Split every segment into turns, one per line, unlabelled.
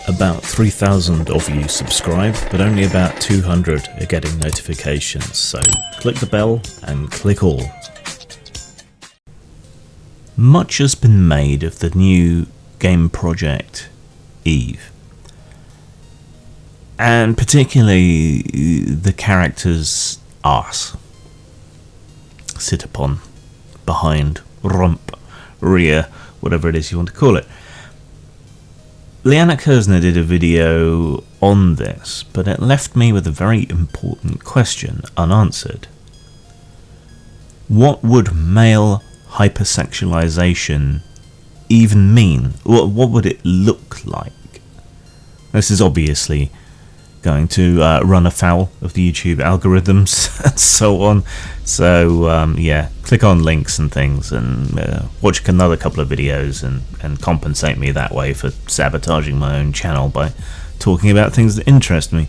About 3,000 of you subscribe, but only about 200 are getting notifications, so click the bell and click all. Much has been made of the new game project Eve, and particularly the character's arse. Sit upon, behind, rump, rear, whatever it is you want to call it. Liana Kersner did a video on this, but it left me with a very important question unanswered. What would male hypersexualization even mean? What would it look like? This is obviously going to run afoul of the YouTube algorithms and so on. So yeah, click on links and things and watch another couple of videos and compensate me that way for sabotaging my own channel by talking about things that interest me.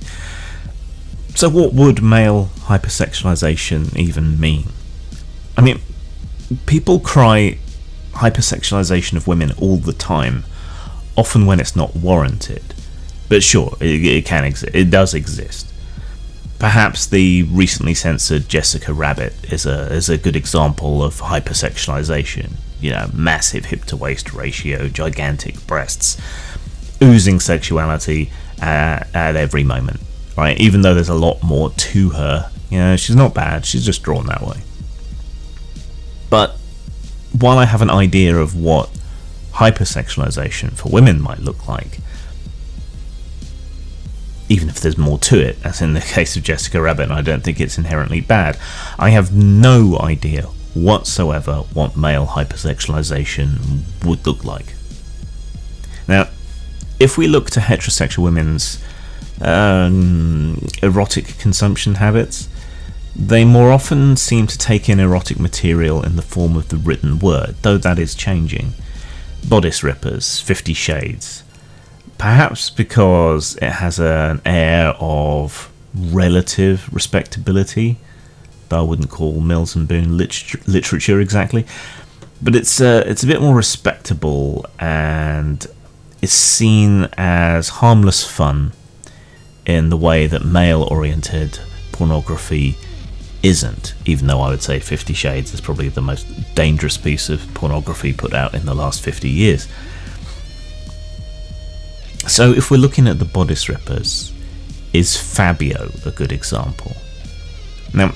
So what would male hypersexualization even mean? I mean, people cry hypersexualization of women all the time, often when it's not warranted. But sure, it can exist. It does exist. Perhaps the recently censored Jessica Rabbit is a good example of hypersexualization. You know, massive hip to waist ratio, gigantic breasts, oozing sexuality at every moment. Right? Even though there's a lot more to her, you know, she's not bad. She's just drawn that way. But while I have an idea of what hypersexualization for women might look like, even if there's more to it, as in the case of Jessica Rabbit, and I don't think it's inherently bad, I have no idea whatsoever what male hypersexualization would look like. Now, if we look to heterosexual women's erotic consumption habits, they more often seem to take in erotic material in the form of the written word, though that is changing. Bodice rippers, 50 Shades. Perhaps because it has an air of relative respectability, though I wouldn't call Mills and Boon literature exactly. But it's a bit more respectable and it's seen as harmless fun in the way that male-oriented pornography isn't, even though I would say 50 Shades is probably the most dangerous piece of pornography put out in the last 50 years. So if we're looking at the bodice rippers, is Fabio a good example? Now,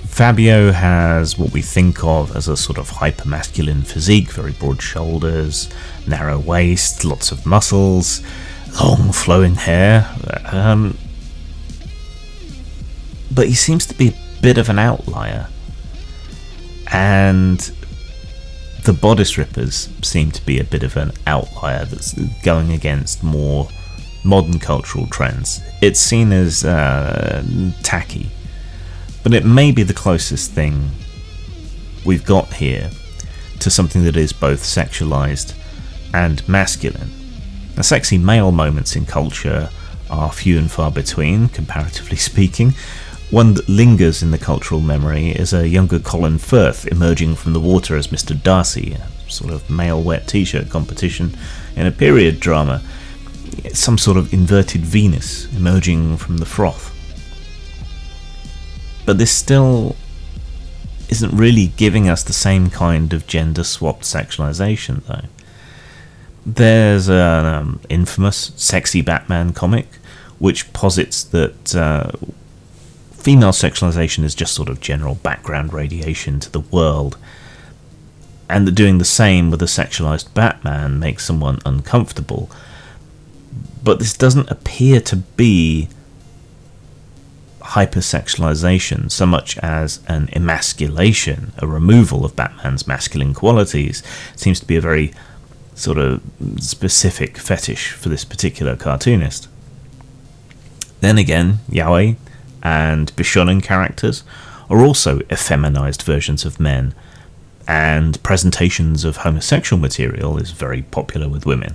Fabio has what we think of as a sort of hypermasculine physique, very broad shoulders, narrow waist, lots of muscles, long flowing hair, but he seems to be a bit of an outlier, and the bodice rippers seem to be a bit of an outlier that's going against more modern cultural trends. It's seen as tacky, but it may be the closest thing we've got here to something that is both sexualized and masculine. The sexy male moments in culture are few and far between, comparatively speaking. One that lingers in the cultural memory is a younger Colin Firth emerging from the water as Mr. Darcy, a sort of male wet t-shirt competition in a period drama. Some sort of inverted Venus emerging from the froth. But this still isn't really giving us the same kind of gender-swapped sexualization, though. There's an infamous Sexy Batman comic which posits that female sexualization is just sort of general background radiation to the world, and that doing the same with a sexualized Batman makes someone uncomfortable. But this doesn't appear to be hypersexualization so much as an emasculation, a removal of Batman's masculine qualities. It seems to be a very sort of specific fetish for this particular cartoonist. Then again, yaoi and bishonen characters are also effeminized versions of men, and presentations of homosexual material is very popular with women,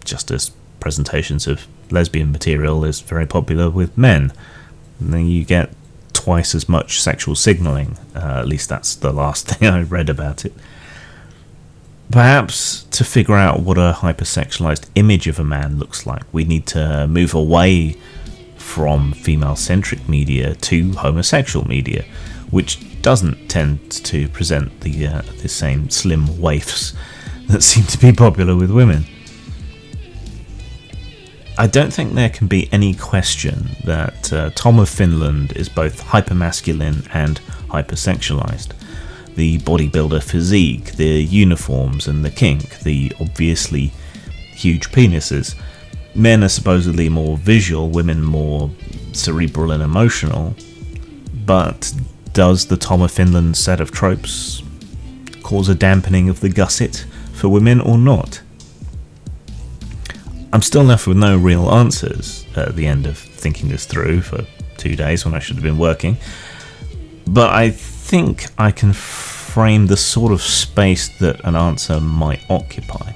just as presentations of lesbian material is very popular with men. And then you get twice as much sexual signaling, at least that's the last thing I read about it. Perhaps to figure out what a hypersexualized image of a man looks like, we need to move away from female-centric media to homosexual media, which doesn't tend to present the same slim waifs that seem to be popular with women. I don't think there can be any question that Tom of Finland is both hypermasculine and hypersexualized. The bodybuilder physique, the uniforms and the kink, the obviously huge penises. Men are supposedly more visual, women more cerebral and emotional. But does the Tom of Finland set of tropes cause a dampening of the gusset for women or not? I'm still left with no real answers at the end of thinking this through for 2 days when I should have been working. But I think I can frame the sort of space that an answer might occupy.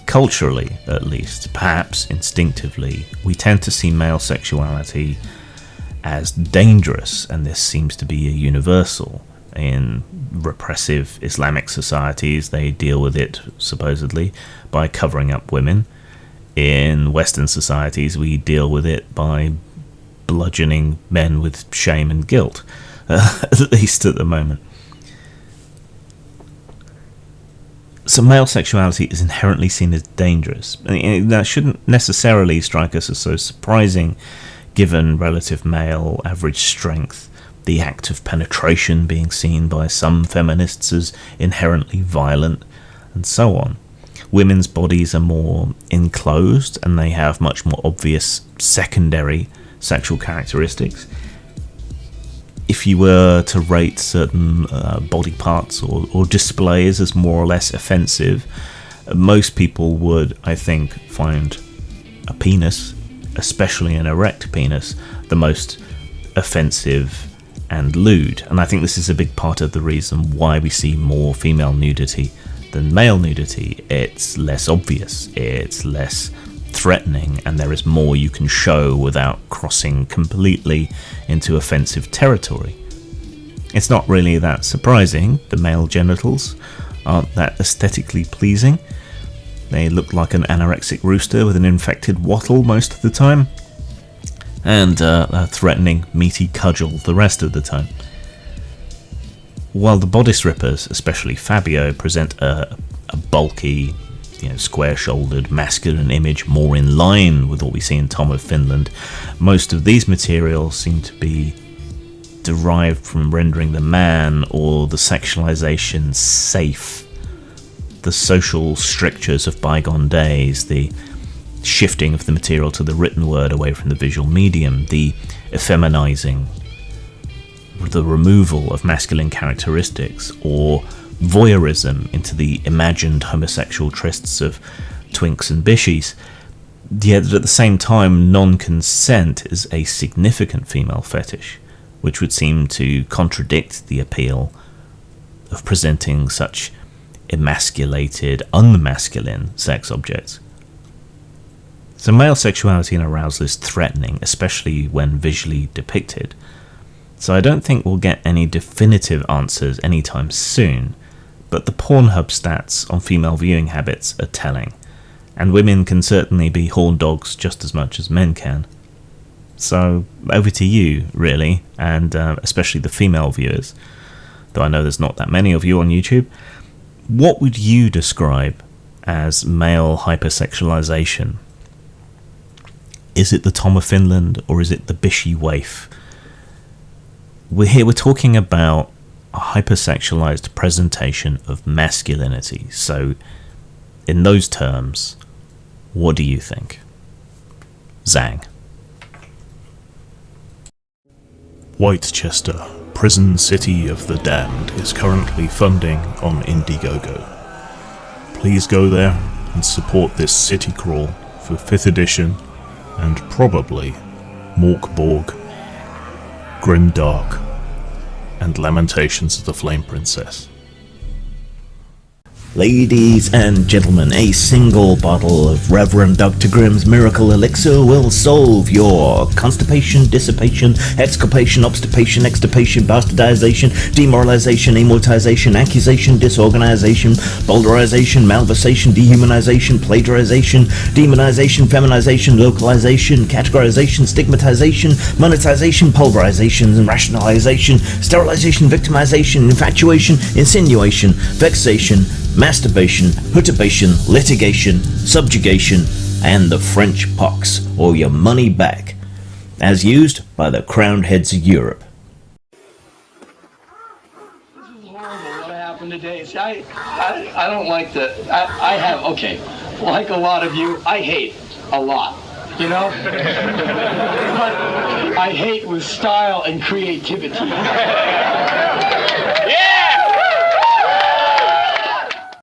Culturally, at least, perhaps instinctively, we tend to see male sexuality as dangerous, and this seems to be a universal. In repressive Islamic societies, they deal with it, supposedly, by covering up women. In Western societies, we deal with it by bludgeoning men with shame and guilt, at least at the moment. So male sexuality is inherently seen as dangerous. That shouldn't necessarily strike us as so surprising, given relative male average strength, the act of penetration being seen by some feminists as inherently violent, and so on. Women's bodies are more enclosed, and they have much more obvious secondary sexual characteristics. If you were to rate certain body parts or displays as more or less offensive, most people would, I think, find a penis, especially an erect penis, the most offensive and lewd. And I think this is a big part of the reason why we see more female nudity than male nudity. It's less obvious, it's less threatening, and there is more you can show without crossing completely into offensive territory. It's not really that surprising. The male genitals aren't that aesthetically pleasing. They look like an anorexic rooster with an infected wattle most of the time, and a threatening meaty cudgel the rest of the time. While the bodice rippers, especially Fabio, present a bulky, square-shouldered, masculine image more in line with what we see in Tom of Finland, most of these materials seem to be derived from rendering the man or the sexualization safe. The social strictures of bygone days, the shifting of the material to the written word away from the visual medium, the effeminizing, the removal of masculine characteristics, or voyeurism into the imagined homosexual trysts of twinks and bishies. Yet at the same time, non-consent is a significant female fetish, which would seem to contradict the appeal of presenting such emasculated, unmasculine sex objects. So male sexuality and arousal is threatening, especially when visually depicted. So I don't think we'll get any definitive answers anytime soon, but the Pornhub stats on female viewing habits are telling, and women can certainly be horn dogs just as much as men can. So over to you, really, and especially the female viewers, though I know there's not that many of you on YouTube. What would you describe as male hypersexualization? Is it the Tom of Finland, or is it the bishy waif? We're talking about a hypersexualized presentation of masculinity. So, in those terms, what do you think? Zang.
Whitechester, prison city of the damned, is currently funding on Indiegogo. Please go there and support this city crawl for 5th edition and probably Morkborg, Grimdark, and Lamentations of the Flame Princess.
Ladies and gentlemen, a single bottle of Reverend Dr. Grimm's Miracle Elixir will solve your constipation, dissipation, exculpation, obstipation, extirpation, bastardization, demoralization, amortization, accusation, disorganization, boulderization, malversation, dehumanization, plagiarization, demonization, feminization, localization, categorization, stigmatization, monetization, pulverization, and rationalization, sterilization, victimization, infatuation, insinuation, vexation, masturbation, perturbation, litigation, subjugation, and the French pox, or your money back, as used by the crowned heads of Europe.
This is horrible what happened today. See, I don't like the, I have, okay, like a lot of you, I hate a lot, you know? But I hate with style and creativity.